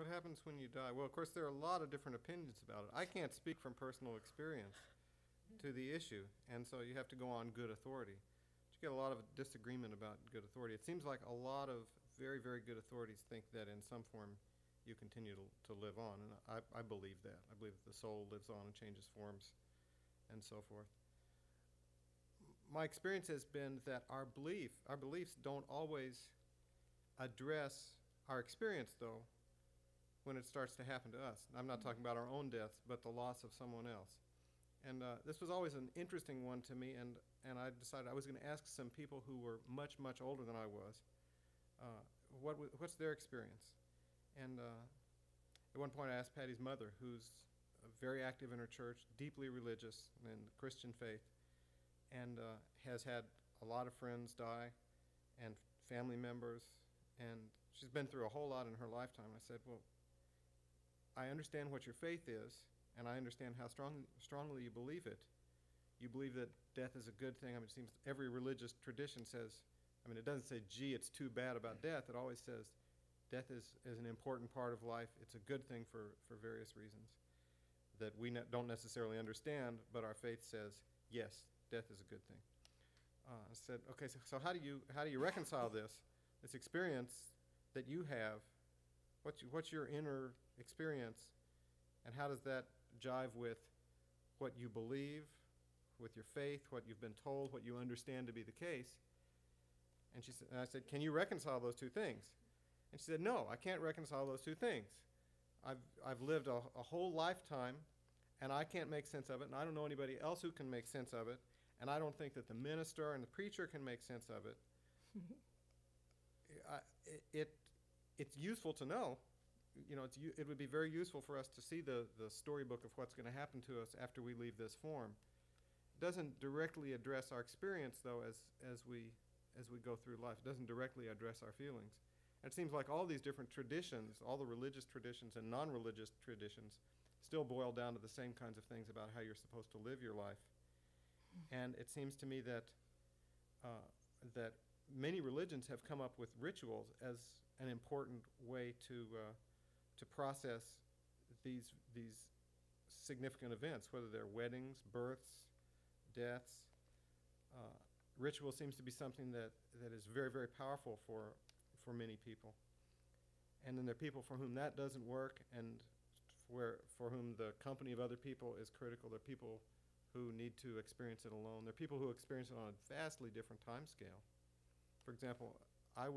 What happens when you die? Well, of course, there are a lot of different opinions about it. I can't speak from personal experience to the issue, and so you have to go on good authority. But you get a lot of disagreement about good authority. It seems like a lot of very, very good authorities think that in some form you continue to live on, and I believe that. I believe that the soul lives on and changes forms and so forth. My experience has been that our beliefs don't always address our experience, though, when it starts to happen to us. I'm not talking about our own deaths, but the loss of someone else. And this was always an interesting one to me, and I decided I was going to ask some people who were much, much older than I was, what's their experience? And at one point I asked Patty's mother, who's very active in her church, deeply religious in the Christian faith, and has had a lot of friends die and family members, and she's been through a whole lot in her lifetime. I said, well, I understand what your faith is, and I understand how strongly you believe it. You believe that death is a good thing. I mean, it seems every religious tradition says, I mean, it doesn't say, gee, it's too bad about death. It always says death is an important part of life. It's a good thing for various reasons that we don't necessarily understand, but our faith says, yes, death is a good thing. I said, okay, so how do you reconcile this experience that you have? What's your inner experience, and how does that jive with what you believe, with your faith, what you've been told, what you understand to be the case? And I said, can you reconcile those two things? And she said, no, I can't reconcile those two things. I've lived a whole lifetime, and I can't make sense of it, and I don't know anybody else who can make sense of it, and I don't think that the minister and the preacher can make sense of it. It's useful to know. You know, it would be very useful for us to see the storybook of what's going to happen to us after we leave this form. It doesn't directly address our experience, though, as we go through life. It doesn't directly address our feelings. And it seems like all these different traditions, all the religious traditions and non-religious traditions, still boil down to the same kinds of things about how you're supposed to live your life. And it seems to me that that many religions have come up with rituals as an important way to process these significant events, whether they're weddings, births, deaths. Ritual seems to be something that is very, very powerful for many people. And then there are people for whom that doesn't work, and for whom the company of other people is critical. There are people who need to experience it alone. There are people who experience it on a vastly different time scale. For example, I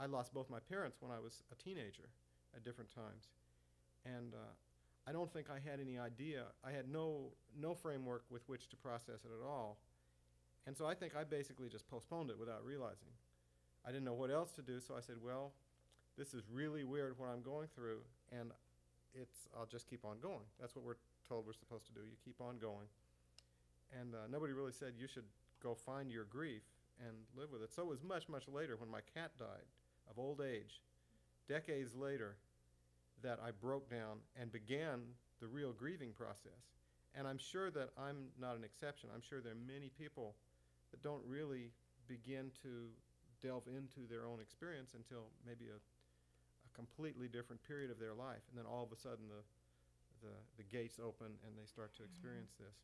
lost both my parents when I was a teenager at different times. And I don't think I had any idea. I had no framework with which to process it at all. And so I think I basically just postponed it without realizing. I didn't know what else to do, so I said, well, this is really weird what I'm going through, and I'll just keep on going. That's what we're told we're supposed to do. You keep on going. And nobody really said you should go find your grief and live with it. So it was much, much later when my cat died of old age, decades later, that I broke down and began the real grieving process. And I'm sure that I'm not an exception. I'm sure there are many people that don't really begin to delve into their own experience until maybe a completely different period of their life. And then all of a sudden the gates open and they start to experience this.